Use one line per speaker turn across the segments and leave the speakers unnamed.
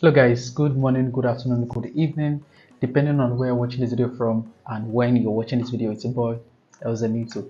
Hello guys, good morning, good afternoon, good evening, depending on where you're watching this video from and when you're watching this video. It's a boy, Elzenito.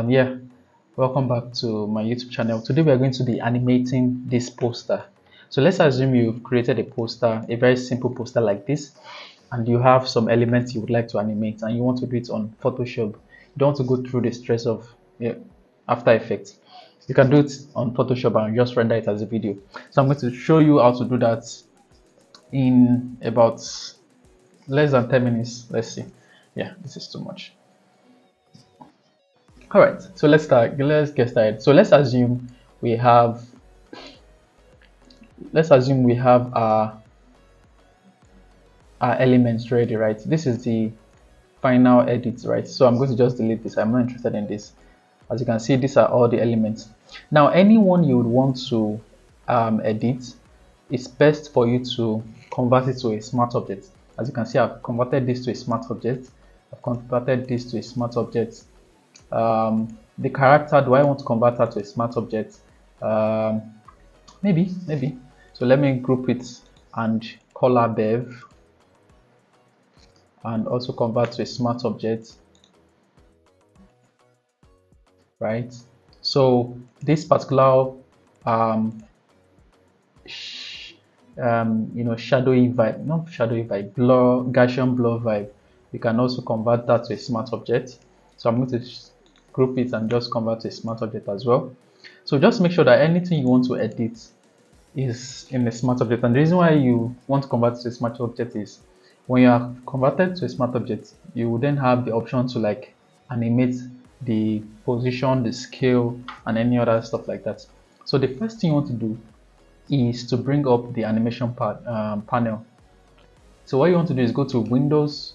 Yeah, welcome back to my YouTube channel. Today we are going to be animating this poster. So let's assume you've created a poster, a very simple poster like this, and you have some elements you would like to animate and you want to do it on Photoshop. You don't want to go through the stress of After Effects. You can do it on Photoshop and just render it as a video. So I'm going to show you how to do that in about less than 10 minutes. Let's see. Yeah, this is too much. All right, so let's get started. So we have let's assume we have our elements ready, right? This is the final edit, right? So I'm going to just delete this. I'm not interested in this. As you can see, these are all the elements. Now anyone you would want to edit, it's best for you to convert it to a smart object. As you can see, I've converted this to a smart object. I've converted this to a smart object. The character, do I want to convert that to a smart object? Maybe. So let me group it and color bev and also convert to a smart object, right? So this particular shadowy vibe, not shadowy vibe, blur, Gaussian blur vibe, you can also convert that to a smart object. So I'm going to group it and just convert to a smart object as well. So just make sure that anything you want to edit is in a smart object. And the reason why you want to convert to a smart object is when you are converted to a smart object, you will then have the option to like animate the position, the scale, and any other stuff like that. So the first thing you want to do is to bring up the animation panel. So what you want to do is go to Windows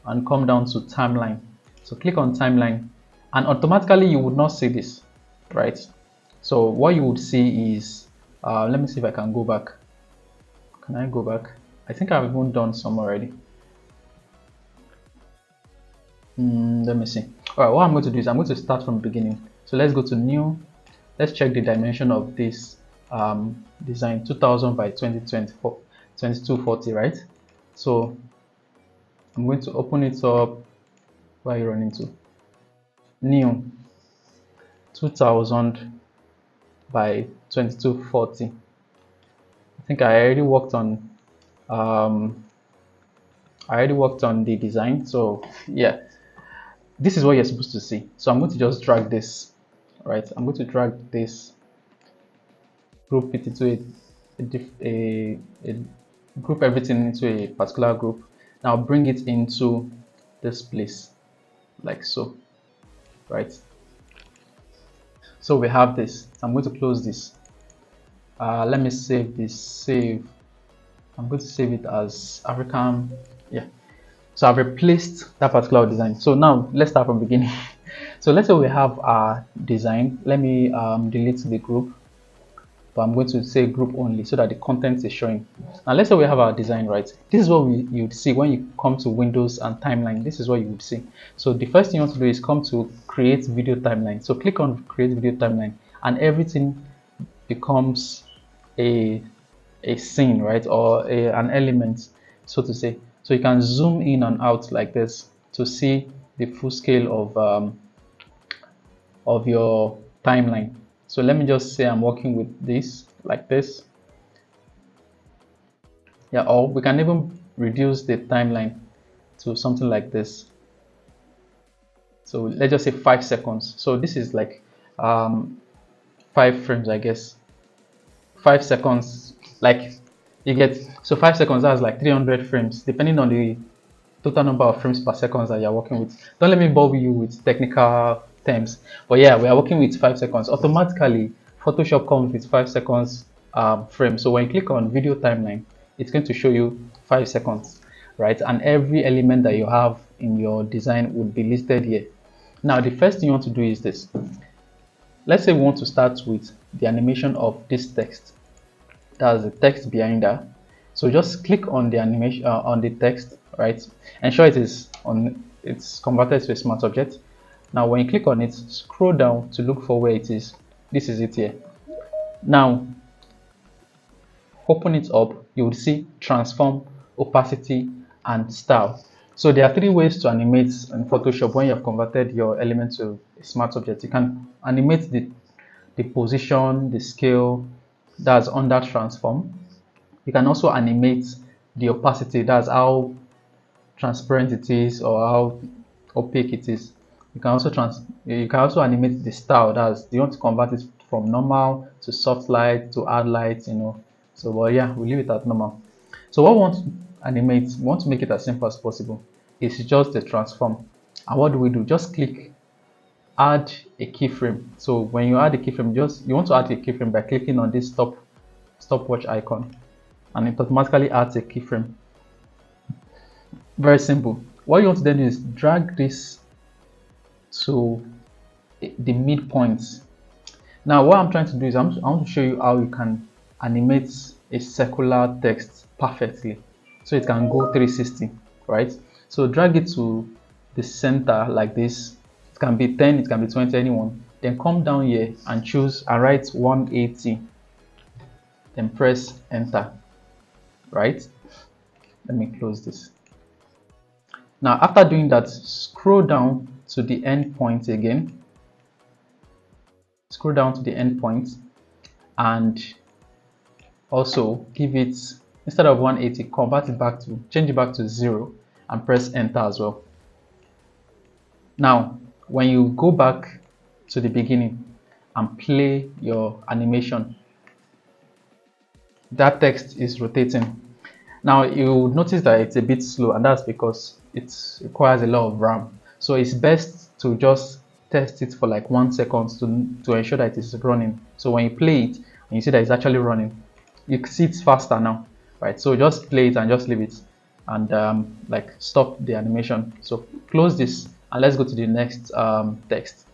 and come down to Timeline. So click on Timeline and automatically you would not see this, right? So what you would see is, let me see if I can go back. Can I go back? I think I've even done some already. Let me see. All right, what I'm going to do is I'm going to start from the beginning. So let's go to New. Let's check the dimension of this design, 2000 by 2024, 2240, right? So I'm going to open it up. Where are you running to? New 2000 by 2240. I think I already worked on the design. So yeah, this is what you're supposed to see. So I'm going to just drag this, right? I'm going to drag this, group it into a group everything into a particular group. Now bring it into this place like so, right? So we have this. I'm going to close this. Let me save this. I'm going to save it as African. Yeah. So I've replaced that particular design. So now let's start from the beginning. So let's say we have our design. Let me delete the group, but I'm going to say group only so that the content is showing. Now let's say we have our design, right? This is what you'd see when you come to Windows and Timeline. This is what you would see. So the first thing you want to do is come to create video timeline. So click on create video timeline and everything becomes a scene, right? Or an element, so to say. So you can zoom in and out like this to see the full scale of your timeline. So let me just say I'm working with this like this. Yeah, or we can even reduce the timeline to something like this. So let's just say 5 seconds. So this is like 5 frames, I guess. 5 seconds, like you get, so 5 seconds, that's like 300 frames, depending on the total number of frames per second that you're working with. Don't let me bore you with technical terms, but yeah, we are working with 5 seconds. Automatically Photoshop comes with 5 seconds frame. So when you click on video timeline, it's going to show you 5 seconds, right? And every element that you have in your design would be listed here. Now the first thing you want to do is this. Let's say we want to start with the animation of this text. That's the text behind that. So just click on the animation on the text, right? Ensure it's converted to a smart object. Now when you click on it, scroll down to look for where it is. This is it here. Now open it up, you would see transform, opacity, and style. So there are three ways to animate in Photoshop when you have converted your element to a smart object. You can animate the position, the scale, that's under transform. You can also animate the opacity, that's how transparent it is or how opaque it is. You can also animate the style, that's you want to convert it from normal to soft light to hard light, So but yeah, we leave it at normal. So what we want to animate, we want to make it as simple as possible. It's just the transform. And what do? Just click add a keyframe. So when you add a keyframe, you want to add a keyframe by clicking on this stopwatch icon, and it automatically adds a keyframe. Very simple. What you want to then do is drag this to the midpoint. Now what I'm trying to do is I want to show you how you can animate a circular text perfectly, so it can go 360, right? So drag it to the center like this. It can be 10, it can be 20, anyone. Then come down here and choose and write 180. Then press enter, right? Let me close this. Now after doing that, scroll down to the end point again. Scroll down to the end point and also give it, instead of 180, change it back to 0 and press enter as well. Now when you go back to the beginning and play your animation, that text is rotating. Now you notice that it's a bit slow, and that's because it requires a lot of RAM. So it's best to just test it for like 1 second to ensure that it is running. So when you play it and you see that it's actually running, you see it's faster now, right? So just play it and just leave it and like stop the animation. So close this and let's go to the next text.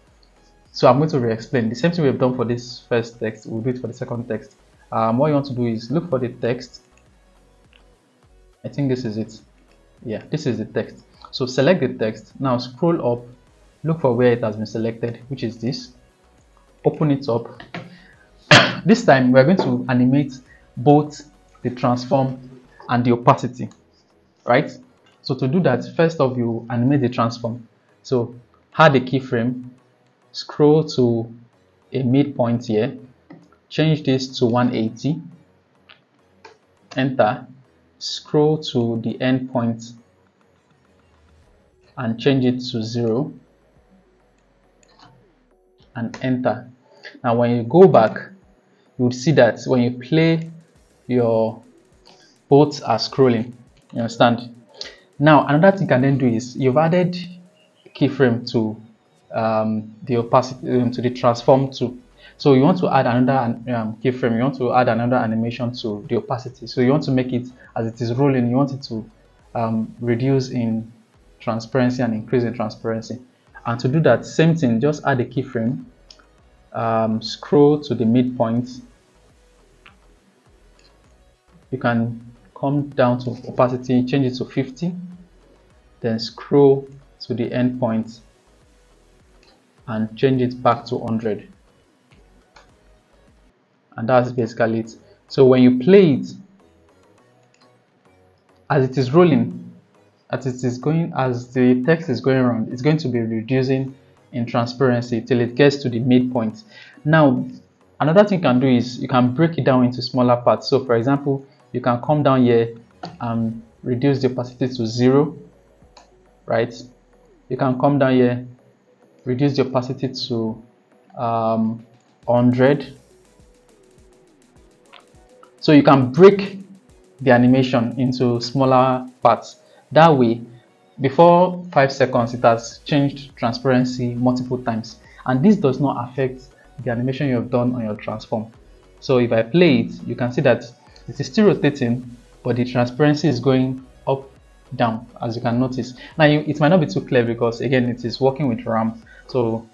So I'm going to re-explain the same thing we've done for this first text. We'll do it for the second text. What you want to do is look for the text. I think this is it. Yeah, this is the text. So select the text. Now scroll up, look for where it has been selected, which is this. Open it up. This time we're going to animate both the transform and the opacity, right? So to do that, first off, you animate the transform. So add a keyframe, scroll to a midpoint here, change this to 180, enter, scroll to the end point and change it to 0 and enter. Now when you go back, you would see that when you play, your both are scrolling. You understand? Now another thing you can then do is you've added keyframe to the opacity, to the transform too. So you want to add another keyframe, you want to add another animation to the opacity. So you want to make it, as it is rolling, you want it to reduce in transparency and increase in transparency. And to do that, same thing, just add a keyframe, scroll to the midpoint. You can come down to opacity, change it to 50, then scroll to the end point and change it back to 100. And that's basically it. So when you play it, as it is rolling, as the text is going around, it's going to be reducing in transparency till it gets to the midpoint. Now another thing you can do is you can break it down into smaller parts. So for example, you can come down here and reduce the opacity to 0, right? You can come down here, reduce the opacity to 100. So you can break the animation into smaller parts. That way, before 5 seconds, it has changed transparency multiple times, and this does not affect the animation you have done on your transform. So if I play it, you can see that it is still rotating, but the transparency is going up, down, as you can notice. Now it might not be too clear because again it is working with RAM, so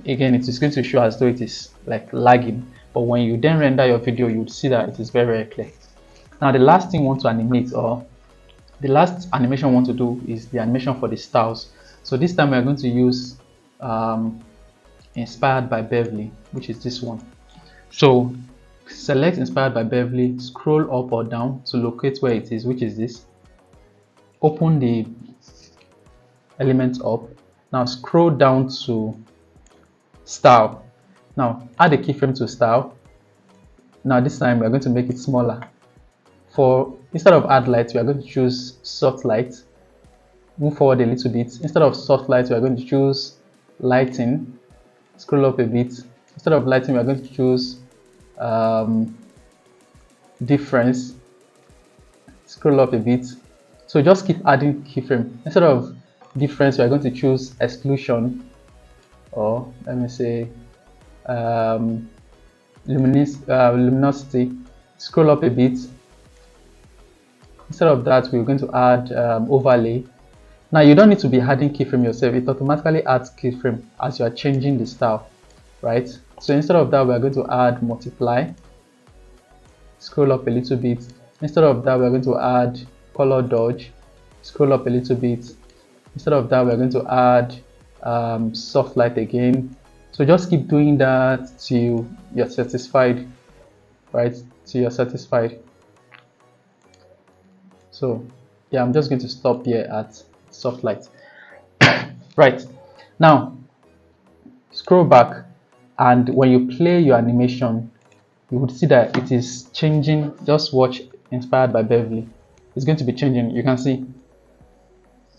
again it is going to show as though it is like lagging, but when you then render your video, you would see that it is very, very clear. Now the last thing you want to animate, or the last animation I want to do, is the animation for the styles. So this time we are going to use inspired by Beverly, which is this one. So select inspired by Beverly, scroll up or down to locate where it is, which is this. Open the element up. Now scroll down to style. Now add a keyframe to style. Now this time we are going to make it smaller. For instead of add light, we are going to choose soft light. Move forward a little bit. Instead of soft light, we are going to choose lighting. Scroll up a bit. Instead of lighting, we are going to choose difference. Scroll up a bit. So just keep adding keyframe. Instead of difference, we are going to choose exclusion, or let me say luminosity. Scroll up a bit. Instead of that, we're going to add overlay. Now you don't need to be adding keyframe yourself. It automatically adds keyframe as you are changing the style, right? So instead of that, we're going to add multiply. Scroll up a little bit. Instead of that, we're going to add color dodge. Scroll up a little bit. Instead of that, we're going to add soft light again. So just keep doing that till you're satisfied, right? Till you're satisfied. So yeah, I'm just going to stop here at soft light. Right, now scroll back, and when you play your animation, you would see that it is changing. Just watch inspired by Beverly. It's going to be changing, you can see.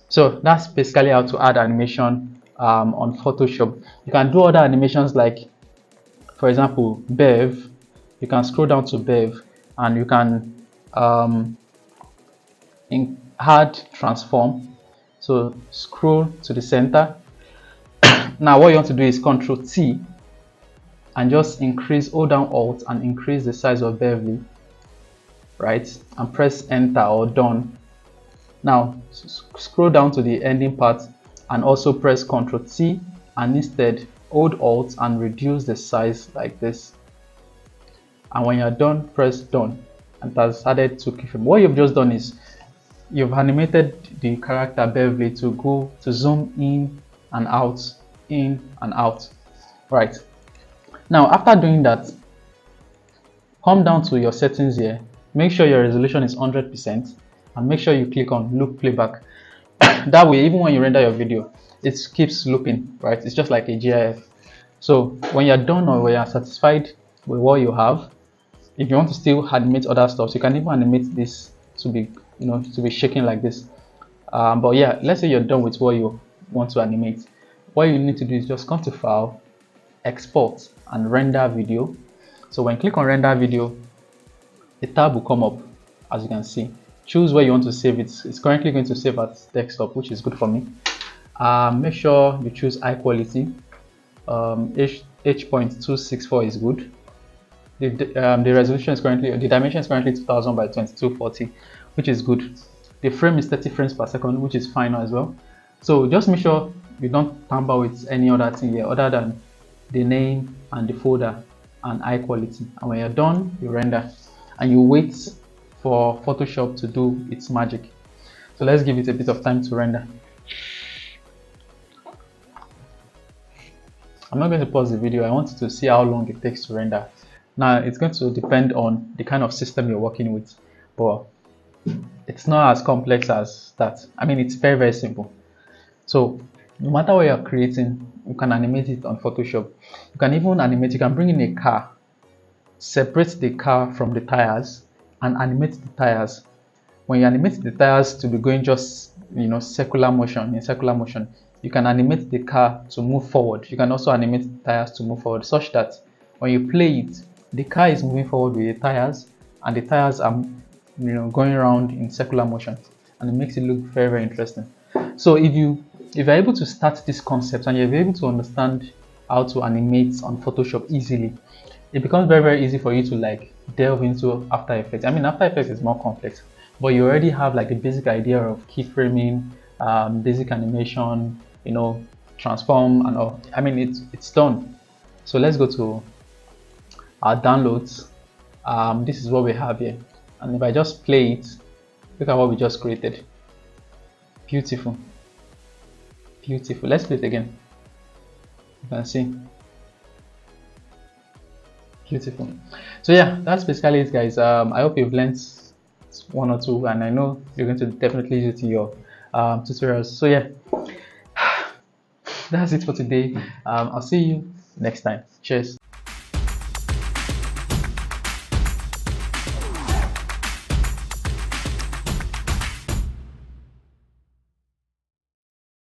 So that's basically how to add animation on Photoshop. You can do other animations like, for example, Bev. You can scroll down to Bev and you can add transform. So scroll to the center. Now what you want to do is Control T and just hold down Alt and increase the size of Beverly, right? And press enter or done. Now scroll down to the ending part and also press Ctrl T and instead hold Alt and reduce the size like this. And when you're done, press done, and it has added 2 keyframes. What you've just done is you've animated the character Beverly to zoom in and out, right? Now after doing that, come down to your settings here, make sure your resolution is 100% and make sure you click on loop playback. That way, even when you render your video, it keeps looping, right? It's just like a GIF. So when you're done or when you're satisfied with what you have, if you want to still animate other stuff, so you can even animate this to be, to be shaking like this. But yeah, let's say you're done with what you want to animate. What you need to do is just come to File, Export, and Render Video. So when you click on Render Video, a tab will come up, as you can see. Choose where you want to save it. It's currently going to save at desktop, which is good for me. Make sure you choose high quality. H.264 is good. The resolution is currently, the dimension is currently 2000 by 2240, which is good. The frame is 30 frames per second, which is fine as well. So just make sure you don't tamper with any other thing here other than the name and the folder and high quality. And when you're done, you render and you wait for Photoshop to do its magic. So let's give it a bit of time to render. I'm not going to pause the video. I want to see how long it takes to render. Now it's going to depend on the kind of system you're working with, but it's not as complex as that. I mean, it's very, very simple. So no matter what you're creating, you can animate it on Photoshop. You can even animate, you can bring in a car, separate the car from the tires and animate the tires. When you animate the tires to be going just circular motion, you can animate the car to move forward. You can also animate the tires to move forward such that when you play it, the car is moving forward with the tires and the tires are going around in circular motion, and it makes it look very, very interesting. So if you're able to start this concept and you're able to understand how to animate on Photoshop easily, it becomes very, very easy for you to delve into After Effects. I mean, After Effects is more complex, but you already have the basic idea of keyframing, basic animation, transform and all. I mean, it's done. So let's go to our downloads. This is what we have here, and if I just play it, look at what we just created. Beautiful, beautiful. Let's play it again. You can see Beautiful. So yeah, that's basically it, guys. I hope you've learned one or two, and I know you're going to definitely use it in your tutorials. So yeah, that's it for today. I'll see you next time. Cheers.